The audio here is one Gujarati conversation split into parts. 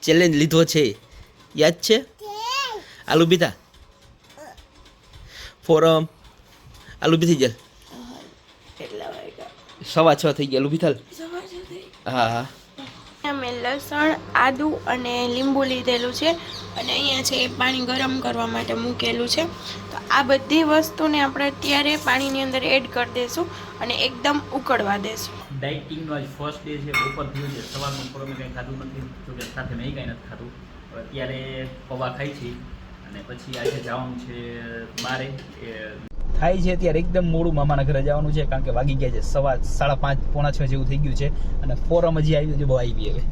ચેલેન્જ લીધો છે, યાદ છે? આલુ બીધા ફોરમ આલુ બીધી જાય. કેટલા વાગ્યા? 6:15 થઈ ગયા. આલુ બીથાલ. હા હા. મેં લસણ, આદુ અને લીંબુ લીધેલું છે અને અહીંયા છે એ પાણી ગરમ કરવા માટે મૂકેલું છે. તો આ બધી વસ્તુને આપણે અત્યારે પાણીની અંદર એડ કરી દઈશું અને એકદમ ઉકળવા દઈશું. ડાયટિંગનો આજ ફર્સ્ટ ડે છે. બપોર થયું છે, સવારનું ઉપર મેં કંઈ ખાધું નથી, જોકે સાથે મેં કંઈ નથી ખાધું. અત્યારે પૌવા ખાઈ છીએ અને પછી આજે જવાનું છે બારે. થાય છે અત્યારે એકદમ મોડું મામાના ઘરે જવાનું છે, કારણ કે વાગી ગયા છે 5:30 પોણા 6 જેવું થઈ ગયું છે અને ફોરમ હજી આવી છે. બહુ આવી હવે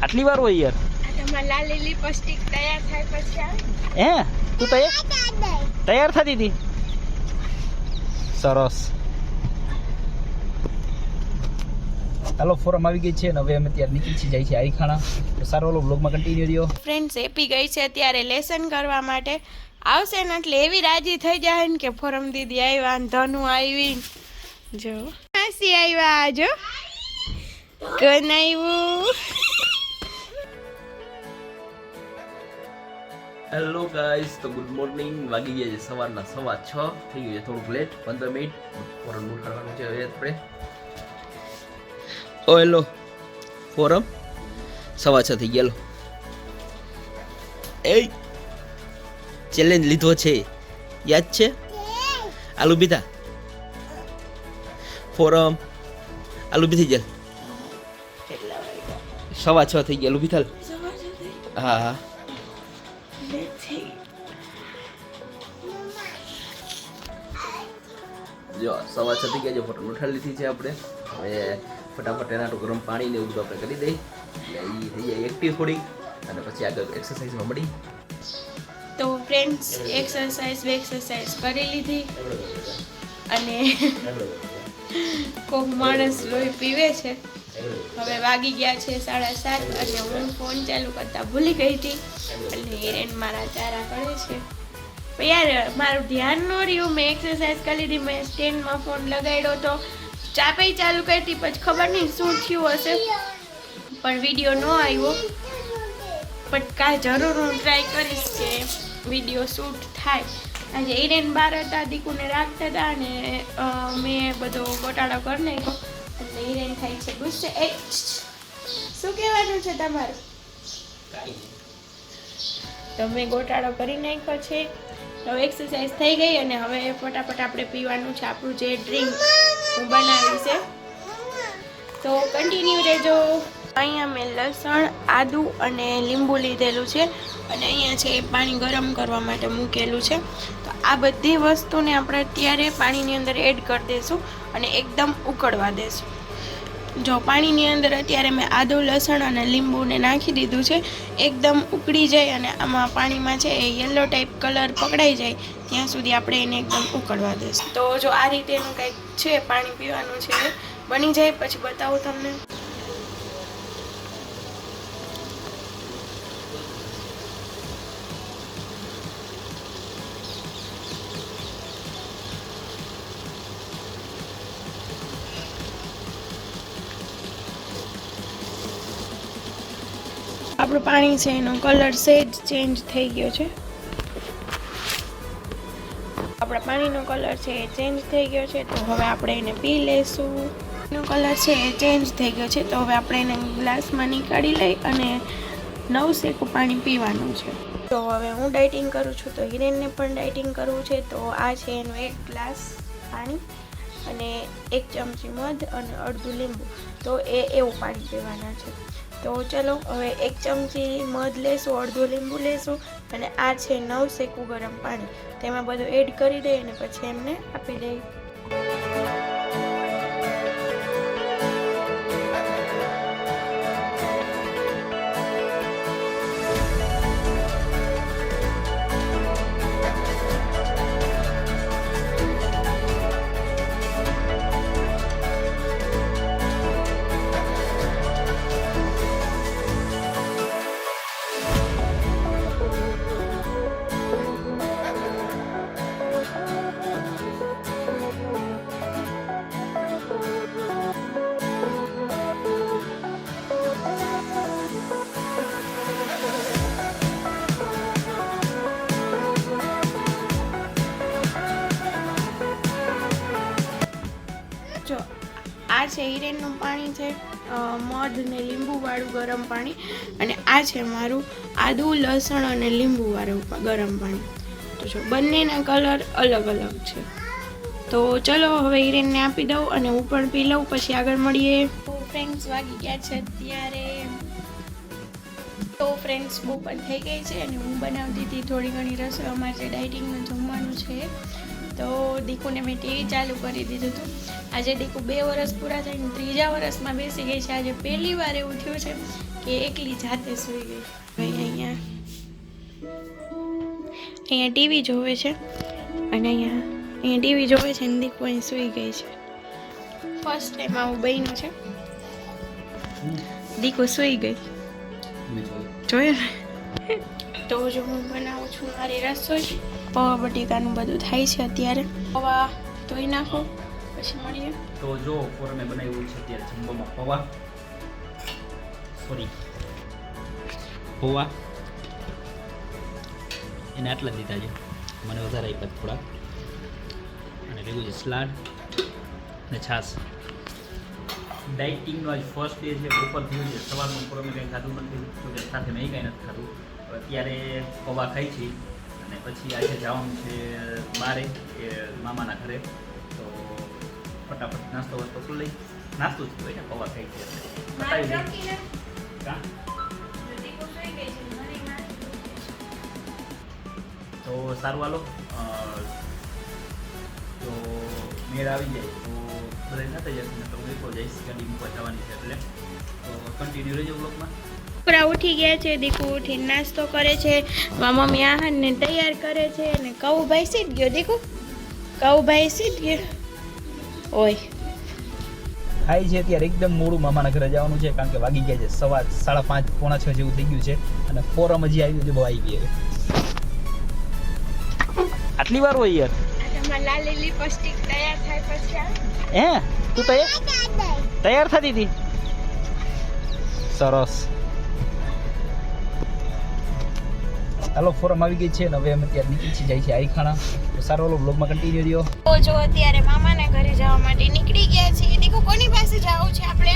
આટલી વાર હોય યાર. તમારી લાલી લિપસ્ટિક તૈયાર થાય પછી આવે. હે તું તૈયાર થતી હતી? સરસ. ચાલો ફોરમ આવી ગઈ છે અને હવે અમે ત્યાં નીકળી જાય છે આઈખાણા. તો સારો ઓલો બ્લોગમાં કન્ટિન્યુ રહ્યો. ફ્રેન્ડ્સ એપી ગઈ છે અત્યારે લેસન કરવા માટે. આવશે ને એટલે એવી રાજી થઈ જાય ને કે ફોરમ દીદી આવ્યા ને ધનુ આવી. જો માસી આવ્યા. જો કોણ આવ્યું? હેલો ગાઈસ, તો ગુડ મોર્નિંગ. વાગી ગયા છે સવારના 6:15 થઈ ગયું છે, થોડુંક લેટ 15 મિનિટ. ફોરમ ઉઠાડવાનું છે હવે આપણે. ઓ હેલો ફોરમ 6:15 થઈ ગયા. એ ચેલેન્જ લીધો છે, યાદ છે? આલુ બીધા ફોરમ આલુ બીધી જાય. કેટલા વાગ્યા? 6:15 થઈ ગયા. આલુ બીથાલ. હા હા. જો 6:15 થઈ ગયા છે. ફોટો ઉઠાડી લીધી છે આપણે. હવે ફટાફટ એના તો ગરમ પાણી ને એવું બધું આપણે કરી દઈએ એટલે એ થઈ જાય એક્ટિવ થોડી અને પછી આગળ એક્સરસાઇઝમાં મળી. તો ફ્રેન્ડ્સ એક્સરસાઇઝ કરી લીધી અને કોક માણસ લોહી પીવે છે. હવે વાગી ગયા છે 7:30 અને હું ફોન ચાલુ કરતા ભૂલી ગઈ હતી એટલે હિરેન મારા ચારા કરે છે. પણ યાર મારું ધ્યાન ન રહ્યું. મેં એક્સરસાઇઝ કરી લીધી, મેં સ્ટેન્ડમાં ફોન લગાડ્યો તો ચાપઈ ચાલુ કરી હતી, પછી ખબર નહીં શું થયું હશે પણ વિડીયો ન આવ્યો. પણ કાંઈ જરૂર હું ટ્રાય કરીશ કે વિડીયો શૂટ થાય. આજે હિરેન બહાર હતા, દીકુને રાખતા હતા અને મેં બધો ગોટાળો કરી નાખ્યો એટલે હિરેન થાય છે ગુસ્સે. એ શું કહેવાનું છે તમારું? તો મેં ગોટાળો કરી નાખ્યો છે. હવે એક્સરસાઇઝ થઈ ગઈ અને હવે ફટાફટ આપણે પીવાનું છે આપણું જે ડ્રિંક હું બનાવી છે. તો કન્ટિન્યુ રહેજો. અહીંયા મેં લસણ, આદુ અને લીંબુ લીધેલું છે અને અહીંયા છે એ પાણી ગરમ કરવા માટે મૂકેલું છે. તો આ બધી વસ્તુને આપણે અત્યારે પાણીની અંદર એડ કરી દઈશું અને એકદમ ઉકળવા દઈશું. જો પાણીની અંદર અત્યારે મેં આદુ, લસણ અને લીંબુને નાખી દીધું છે. એકદમ ઉકળી જાય અને આમાં પાણીમાં છે એ યલો ટાઈપ કલર પકડાઈ જાય ત્યાં સુધી આપણે એને એકદમ ઉકળવા દઈશું. તો જો આ રીતેનું કંઈક છે પાણી પીવાનું છે, બની જાય પછી બતાવું તમને. આપણું પાણી છે એનો કલર સેજ ચેન્જ થઈ ગયો છે. આપણા પાણીનો કલર છે એ ચેન્જ થઈ ગયો છે તો હવે આપણે એને પી લઈશું. એનો કલર છે એ ચેન્જ થઈ ગયો છે તો હવે આપણે એને ગ્લાસમાં નીકાળી લઈ અને નવસેકું પાણી પીવાનું છે. તો હવે હું ડાયટિંગ કરું છું તો હિરેનને પણ ડાયટિંગ કરવું છે. તો આ છે એનો 1 ગ્લાસ પાણી અને 1 ચમચી મધ અને અડધું લીંબુ. તો એવું પાણી પીવાના છે. તો ચલો હવે 1 ચમચી મધ લેશું, અડધું લીંબુ લેશું અને આ છે નવસેકું ગરમ પાણી. તેમાં બધું એડ કરી દઈએ અને પછી એમને આપી દઈએ. છે હિરેનનું પાણી છે, મધ ને લીંબુવાળું ગરમ પાણી, અને આ છે મારું આદુ લસણ અને લીંબુવાળું ગરમ પાણી. તો જો બંનેના કલર અલગ અલગ છે. તો ચલો હવે હિરેનને આપી દઉં અને હું પણ પી લઉં, પછી આગળ મળીએ. તો ફ્રેન્ડ્સ વાગી ગયા છે અત્યારે, તો ફ્રેન્ડ્સ બપોર થઈ ગઈ છે અને હું બનાવતી હતી થોડી ઘણી રસોઈ. અમારે જે ડાયટિંગનું જમવાનું છે, તો દીકુને મેં ટીવી ચાલુ કરી દીધું હતું. આજે દીકુ 2 વર્ષ પૂરા થઈને 3જા વર્ષમાં બેસી ગઈ છે. આજે પહેલી વાર એવું થયું છે કે એકલી જાતે સૂઈ ગઈ. અહીંયા ટીવી જોવે છે અને અહીંયા ટીવી જોવે છે અને દીકુ અહીં સૂઈ ગઈ છે. ફર્સ્ટ ટાઈમ આવું બન્યું છે, દીકુ સૂઈ ગઈ. જોયું ને? તો જો હું બનાવું છું મારી રસોઈ. પૌવા બટેકાનું બધું થાય છે અત્યારે. પૌવા ધોઈ નાખો પછી મળીએ. તો જો મેં બનાવ્યું છે અત્યારે જમવામાં પૌવા એને આટલા દીધા છે, મને વધારે આપ્યા થોડા, અને ભેગું છે સલાડ અને છાશ. ડાયટિંગનો આજ ફર્સ્ટ ડે છે, બપોર થયું છે. સવારનું ઉપર મેં કંઈ ખાધું નથી, તો સાથે મેં કંઈ નથી ખાધું. અત્યારે પૌવા ખાઈ છે અને પછી આજે જવાનું છે બારે એ મામાના ઘરે. તો ફટાફટ નાસ્તો કરી લઈ. નાસ્તો જ હોય ને, પૌવા ખાઈ છે તો સારું. હાલો, તો મેળ આવી જાય તો બધા ના થઈ જશે ને, તો હું એકલો જઈશ, ગાડી મૂકવા જવાની છે એટલે. તો કન્ટિન્યુ રહેજો બ્લોગમાં. છોકરા ઉઠી ગયા છે, દીકુ ઉઠીને નાસ્તો કરે છે, મમ્મી આહારને તૈયાર કરે છે, અને કઉભાઈ સીધ ગયો. દીકુ કઉભાઈ સીધ ગયો. ઓય ખાઈ છે અત્યારે એકદમ મોડું મામાના ઘરે જવાનું છે, કારણ કે વાગી ગયા છે 5:30 પોણા 6 જેવું થઈ ગયું છે, અને ફોરમ હજી આવી ગયું, બહુ આવી ગઈ. આટલી વાર હોય યાર? લાલી લિપસ્ટિક તૈયાર થાય પછી હે તું તૈયાર થતી હતી? સરસ. હાલો, ફોરમ આવી ગઈ છે ને હવે અમે ત્યાં નીકળી જાય છે આરીખાણા. તો સારો ઓલો બ્લોગમાં કન્ટિન્યુ રહ્યો. તો જો અત્યારે મામાના ઘરે જવા માટે નીકળી ગયા છીએ. દેખો કોની પાસે જવું છે આપણે?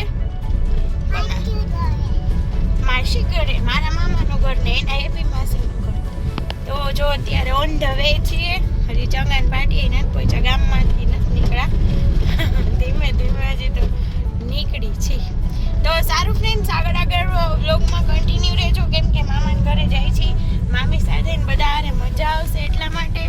માસી ઘરે, મારા મામાનું ઘર ને એના એપી માસીનું ઘર. તો જો અત્યારે ઓન ધ વે છીએ. હજી ચંગાન પાટીએ નથી પહોંચ્યા, ગામમાંથી નથી નીકળ્યા. ધીમે ધીમે હજી તો નીકળી છે. તો સારું ફ્રેન્ડ્સ, આગળ વ્લોગમાં કન્ટિન્યુ રહેજો, કેમ કે મામાના ઘરે જાય છે મામી સાથે, બધા હારે મજા આવશે એટલા માટે.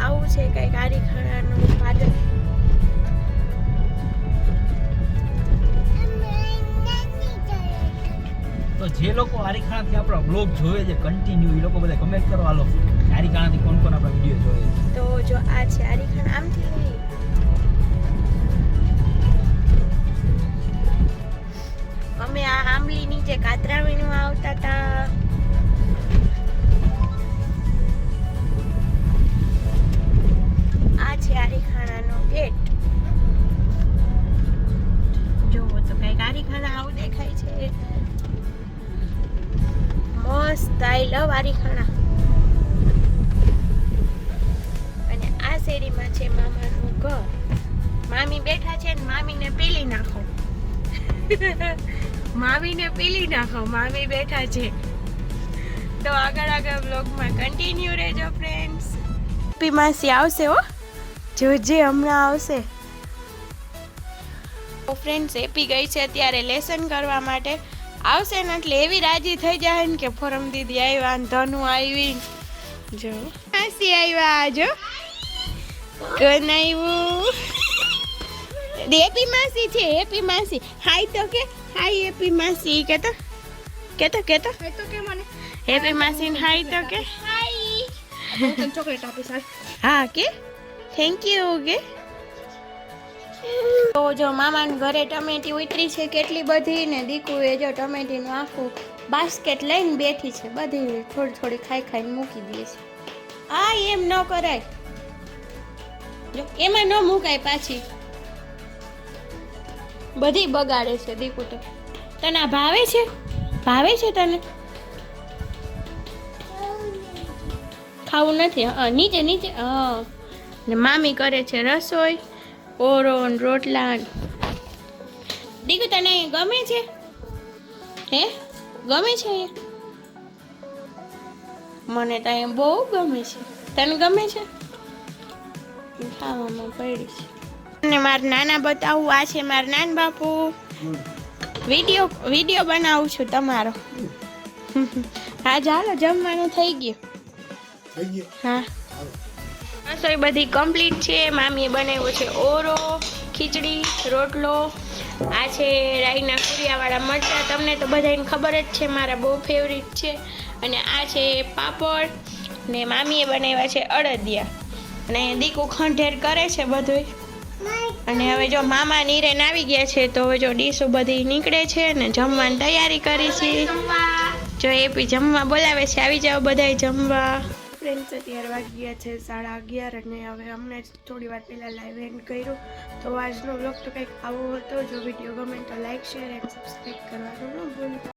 આવું છે કઈક આરીખાણાનું પાદર. તો જે લોકો આરીખાણાથી આપણા બ્લોગ જોવે છે કન્ટિન્યુ, એ લોકો બધા કમેન્ટ કરો હાલો આરીખાણાથી કોણ કોણ આપણા વિડીયો જોવે. તો જો આ છે આરીખાણા. આમથી નહીં, અમે આ આંબલી નીચે કાતરાવીનું આવતા હતા. આ છે આરીખાણાનો ગેટ. જોવો તો કઈક આરીખાણા આવું દેખાય છે. મસ્ત, આઈ લવ આરીખાણા. અને આ શેરીમાં છે મામાનું ઘર. મામી બેઠા છે ને મામીને પીલી નાખો. મામીને પીલી નાખો, મામી બેઠા છે. તો આગળ બ્લોગમાં કન્ટિન્યુ રહેજો ફ્રેન્ડ્સ. પી માસી આવશે હો, જોજે હમણાં આવશે. તો ફ્રેન્ડ્સ એપી ગઈ છે અત્યારે લેસન કરવા માટે. આવશે ને એટલે એવી રાજી થઈ જાય ને કે ફોરમ દીદી આવ્યા ને ધનુ આવી. જો માસી આવ્યા, જો કોણ આવ્યું? હેપી માસી છે, હેપી માસી. હાય તો કે, હાય હેપી માસી. કેતો હેપી માસી ને હાય તો કે. ચોકલેટ આપીશ. હા કે થેન્ક યુ કે. તો જો મામાના ઘરે ટમેટી ઉતરી છે કેટલી બધી ને દીકુએ જો ટમેટીનું આખું બાસ્કેટ લઈને બેઠી છે, બધી થોડી થોડી ખાઈને મૂકી દે છે. આ એમ ન કરાય, જો એમાં ન મુકાય, પાછી બધી બગાડે છે દીકુ. તો તને આ ભાવે છે તને? ખાવું નથી? હા નીચે હા. ને મામી કરે છે રસોઈ, ઓરો ને રોટલા. દીકુ તને ગમે છે? હે ગમે છે? મને તો અહીંયા બહુ ગમે છે. તને ગમે છે? ખાવામાં પડી છે. અને મારા નાના બતાવું, આ છે મારા નાન બાપુ. વિડીયો બનાવું છું તમારો. હા ચાલો, જમવાનું થઈ ગયું. હા રસોઈ બધી કમ્પ્લીટ છે. મામીએ બનાવ્યો છે ઓરો, ખીચડી, રોટલો. આ છે રાઈના કુરિયાવાળા મરચાં, તમને તો બધાને ખબર જ છે, મારા બહુ ફેવરિટ છે. અને આ છે પાપડ ને મામીએ બનાવ્યા છે અડદિયા. અને દીકુ ખંડેર કરે છે બધું. અને હવે જો મામા નીરેન આવી ગયા છે, તો હવે જો ડીશો બધી નીકળે છે ને જમવાની તૈયારી કરી છે. જો એપી જમવા બોલાવે છે, આવી જાઓ બધાય જમવા. ફ્રેન્ડ્સ અત્યારે વાગી ગયા છે 11:30 અને હવે હમણાં જ થોડી વાર પહેલાં લાઈવ એન્ડ કર્યું. તો આજનો વ્લોગ તો કંઈક આવો હતો. જો વિડીયો ગમે તો લાઈક, શેર એન્ડ સબસ્ક્રાઈબ કરવા